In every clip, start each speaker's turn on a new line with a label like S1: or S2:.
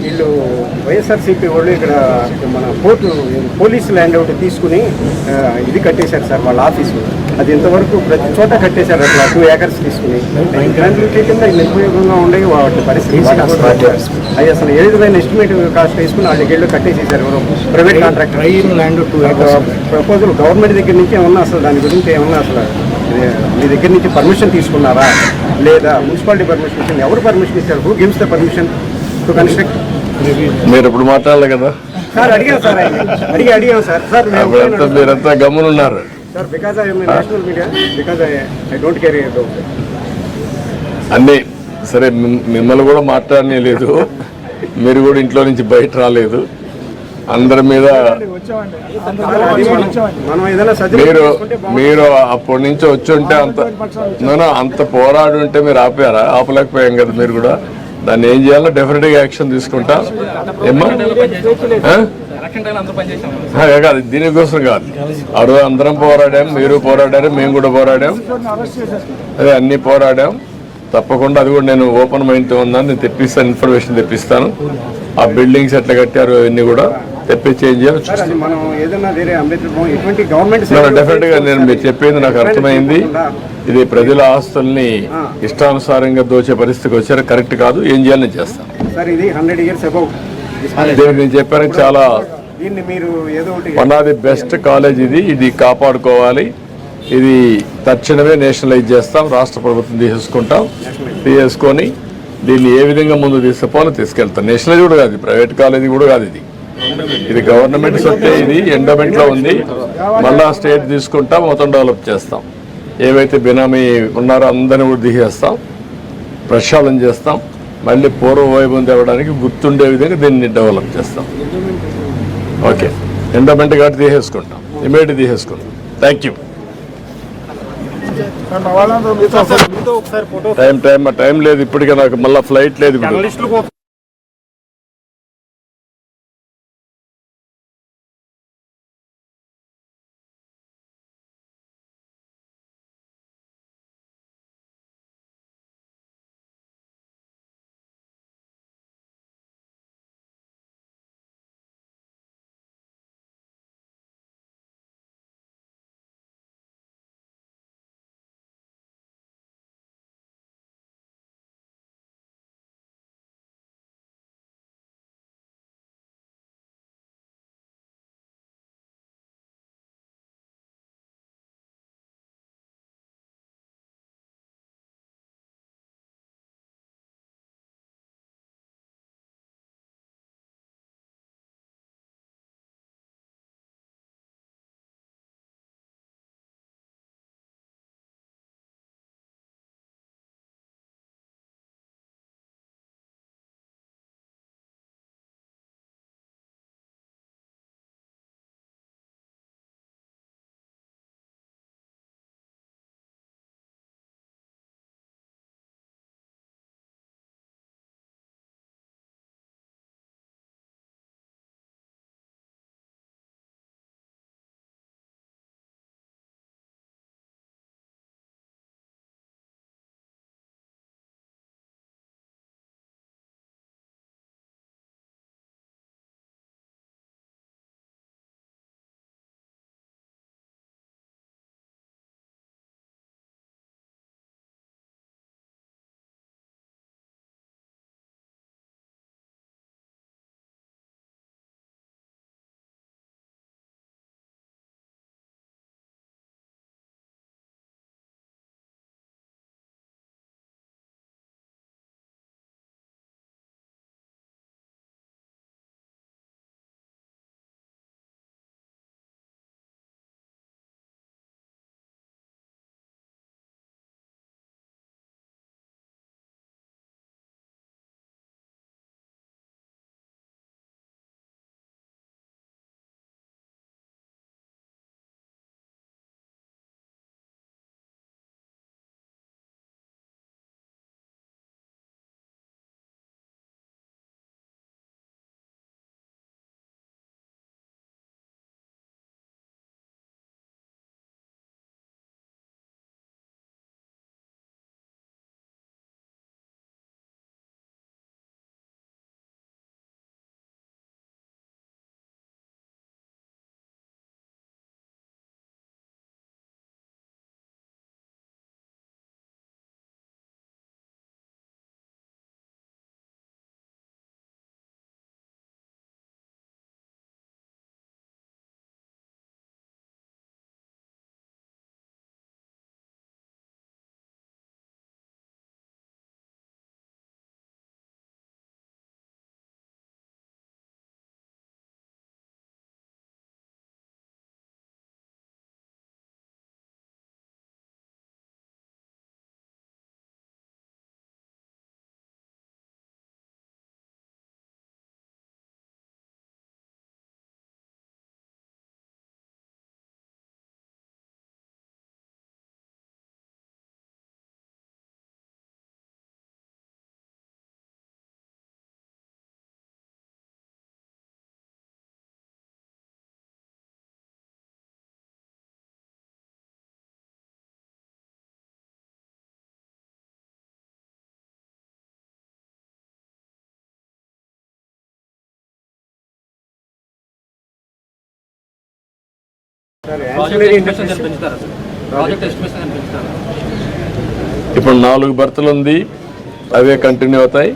S1: వీళ్ళు వైఎస్ఆర్సీపీ వాళ్ళు ఇక్కడ మన పోర్టు పోలీస్ ల్యాండ్ ఒకటి తీసుకుని ఇది కట్టేశారు సార్ వాళ్ళ ఆఫీసు. అది ఇంతవరకు ప్రతి చోట కట్టేశారు అట్లా 2 acres తీసుకుని. గ్రాంట్లకి కింద నిరుపయోగంగా ఉండేవి వాటి పరిస్థితి. అది అసలు ఏ విధమైన ఎస్టిమేట్ కాస్ట్ వేసుకుని వాళ్ళకి వెళ్ళి కట్టేసేసారు ఎవరో ప్రైవేట్ కాంట్రాక్టర్. ప్రపోజల్ గవర్నమెంట్ దగ్గర నుంచి ఏమన్నా అసలు దాని గురించి ఏమన్నా అసలు మీ దగ్గర నుంచి పర్మిషన్ తీసుకున్నారా లేదా మున్సిపాలిటీ పర్మిషన్ ఎవరు పర్మిషన్ ఇచ్చారు? Who gives the permission to construct?
S2: మీరు ఇప్పుడు మాట్లాడాలి కదా
S1: సార్, అడిగాం సార్, అడిగాం సార్. సార్
S2: మీరంతా గమ్మునున్నారు
S1: sir, because I national media, because I don't care about
S2: అన్నీ సరే. మిమ్మల్ని కూడా మాట్లాడనే లేదు, మీరు కూడా ఇంట్లో నుంచి బయట రాలేదు. అందరి మీద మీరు అప్పటి నుంచి వచ్చి ఉంటే అంత పోరాడు ఉంటే మీరు ఆపలేకపోయాం కదా. మీరు కూడా దాన్ని ఏం చేయాలో డెఫినెట్గా యాక్షన్ తీసుకుంటా. ఏమ్మా కాదు, దీనికోసం కాదు. ఆ రోజు అందరం పోరాడాం, మీరు పోరాడారు, మేము కూడా పోరాడాం. అదే అన్ని పోరాడాం. తప్పకుండా అది కూడా నేను ఓపెన్ మైండ్తో ఉన్నాను. నేను తెప్పిస్తాను, ఇన్ఫర్మేషన్ తెప్పిస్తాను. ఆ బిల్డింగ్స్ ఎట్లా కట్టారు ఇవన్నీ కూడా తెప్పించి ఏం చేయాలి డెఫినెట్ గా. నేను మీరు చెప్పింది నాకు అర్థమైంది. ఇది ప్రజల ఆస్తుల్ని ఇష్టానుసారంగా దోచే పరిస్థితికి వచ్చారు, కరెక్ట్ కాదు. ఏం చేయాలని చేస్తాను. నేను చెప్పాను చాలా one of the best college ఇది కాపాడుకోవాలి. ఇది తక్షణమే నేషనలైజ్ చేస్తాం, రాష్ట్ర ప్రభుత్వం తీసుకొని దీన్ని ఏ విధంగా ముందు తీసుకుపోవాలో తీసుకెళ్తాం. నేషనలైజ్ కూడా కాదు, ప్రైవేట్ కాలేజీ కూడా కాదు. ఇది గవర్నమెంట్ సొత్తే, ఇది ఎండోమెంట్ లో ఉంది. మళ్ళా స్టేట్ తీసుకుంటాం, మొత్తం డెవలప్ చేస్తాం. ఏవైతే బినామీ ఉన్నారో అందరినీ కూడా తీసేస్తాం, ప్రక్షాళన చేస్తాం. మళ్ళీ పూర్వ వైభవం తేవడానికి గుర్తుండే విధంగా దీన్ని డెవలప్ చేస్తాం. ఓకే, ఎండోమెంట్ కాబట్టి తీసేసుకుంటాం, ఇమీడియట్ తీసేసుకుంటాం. Thank you. టైం లేదు ఇప్పటికే, నాకు మళ్ళీ ఫ్లైట్ లేదు ఇప్పుడు.
S1: యాన్సిలరీ ఇండస్ట్రీస్
S2: ఇప్పుడు 4 బర్తులు ఉంది, అవే కంటిన్యూ అవుతాయి.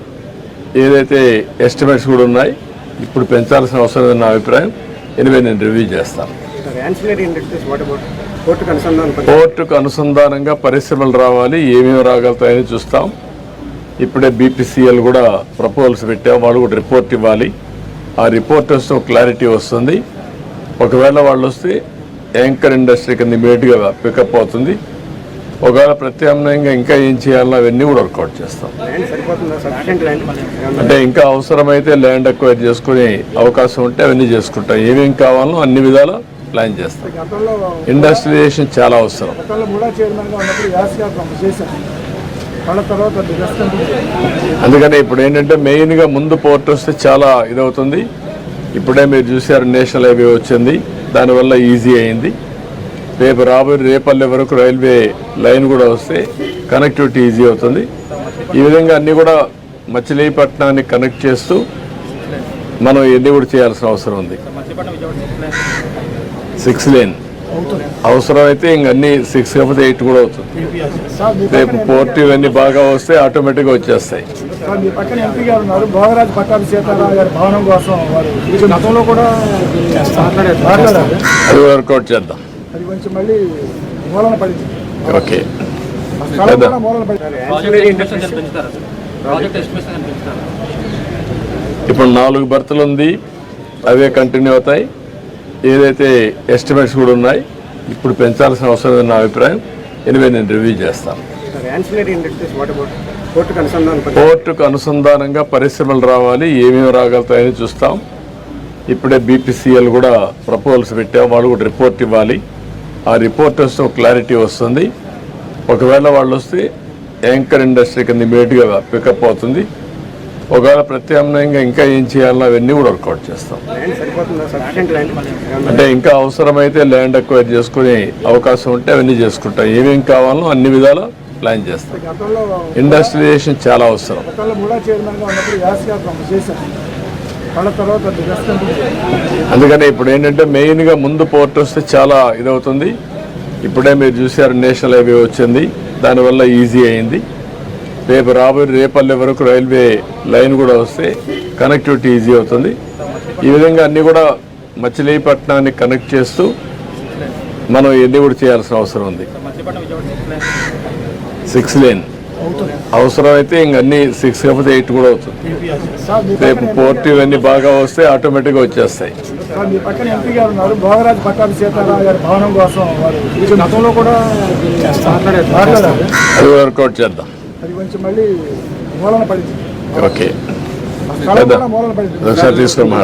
S2: ఏదైతే ఎస్టిమేట్స్ కూడా ఉన్నాయి, ఇప్పుడు పెంచాల్సిన అవసరం ఉంది నా అభిప్రాయం. ఎనివే నేను రివ్యూ చేస్తాను.
S1: యాన్సిలరీ ఇండస్ట్రీస్ వాట్ అబౌట్
S2: పోర్టుకు అనుసంధానంగా పరిశ్రమలు రావాలి, ఏమేమి రాగలుగుతాయని చూస్తాం. ఇప్పుడే బీపీసీఎల్ కూడా ప్రపోజల్స్ పెట్టాం, వాళ్ళు కూడా రిపోర్ట్ ఇవ్వాలి. ఆ రిపోర్ట్ వస్తే క్లారిటీ వస్తుంది. ఒకవేళ వాళ్ళు వస్తే యాంకర్ ఇండస్ట్రీ కింద ఇమీడియట్గా పికప్ అవుతుంది. ఒకవేళ ప్రత్యామ్నాయంగా ఇంకా ఏం చేయాలో అవన్నీ కూడా వర్కౌట్ చేస్తాం. అంటే ఇంకా అవసరమైతే ల్యాండ్ అక్వైర్ చేసుకునే అవకాశం ఉంటే అవన్నీ చేసుకుంటాం. ఏమేమి కావాలో అన్ని విధాల ప్లాన్ చేస్తాం. ఇండస్ట్రియలైజేషన్ చాలా అవసరం. అందుకని ఇప్పుడు ఏంటంటే మెయిన్గా ముందు పోర్ట్ వస్తే చాలా ఇదవుతుంది. ఇప్పుడే మీరు చూసారు నేషనల్ హైవే వచ్చింది, దానివల్ల ఈజీ అయింది. రేపు రాబోయే రేపల్లె వరకు రైల్వే లైన్ కూడా వస్తే కనెక్టివిటీ ఈజీ అవుతుంది. ఈ విధంగా అన్నీ కూడా మచిలీపట్నాన్ని కనెక్ట్ చేస్తూ మనం ఇవన్నీ కూడా చేయాల్సిన అవసరం ఉంది. 6 లేన్ అవసరమైతే ఇంకన్నీ 6 కాకపోతే 8 కూడా అవుతుంది. రేపు పోర్ట్ ఇవన్నీ బాగా వస్తే ఆటోమేటిక్గా వచ్చేస్తాయి. అది వర్కౌట్ చేద్దాం. ఓకే, ఇప్పుడు 4 బర్తులు ఉంది, అవే కంటిన్యూ అవుతాయి. ఏదైతే ఎస్టిమేట్స్ కూడా ఉన్నాయి, ఇప్పుడు పెంచాల్సిన అవసరం ఉంది నా అభిప్రాయం. ఎనివే నేను రివ్యూ చేస్తాను. పోర్టుకు అనుసంధానంగా పరిశ్రమలు రావాలి, ఏమేమి రాగలుగుతాయని చూస్తాం. ఇప్పుడే బీపీసీఎల్ కూడా ప్రపోజల్స్ పెట్టాం, వాళ్ళు కూడా రిపోర్ట్ ఇవ్వాలి. ఆ రిపోర్ట్ వస్తే క్లారిటీ వస్తుంది. ఒకవేళ వాళ్ళు వస్తే యాంకర్ ఇండస్ట్రీ కింద ఇమీడియట్గా పికప్ అవుతుంది. ఒకవేళ ప్రత్యామ్నాయంగా ఇంకా ఏం చేయాలో అవన్నీ కూడా వర్కౌట్ చేస్తాం. అంటే ఇంకా అవసరమైతే ల్యాండ్ అక్వైర్ చేసుకునే అవకాశం ఉంటే అవన్నీ చేసుకుంటాం. ఏమేమి కావాలో అన్ని విధాల ప్లాన్ చేస్తాం. ఇండస్ట్రియలైజేషన్ చాలా అవసరం. అందుకని ఇప్పుడు ఏంటంటే మెయిన్గా ముందు పోర్ట్ వస్తే చాలా ఇదవుతుంది. ఇప్పుడే మీరు చూసారు నేషనల్ హైవే వచ్చింది, దానివల్ల ఈజీ అయింది. రేపు రాబోయే రేపల్లె వరకు రైల్వే లైన్ కూడా వస్తే కనెక్టివిటీ ఈజీ అవుతుంది. ఈ విధంగా అన్నీ కూడా మచిలీపట్నాన్ని కనెక్ట్ చేస్తూ మనం ఇవన్నీ కూడా చేయాల్సిన అవసరం ఉంది. 6 లేన్ అవసరమైతే ఇంకన్నీ 6 కాకపోతే 8 కూడా అవుతుంది. రేపు పోర్ట్ ఇవన్నీ బాగా వస్తే ఆటోమేటిక్గా వచ్చేస్తాయి. అది వర్కౌట్ చేద్దాం. ఓకే, ఒకసారి తీసుకోమా.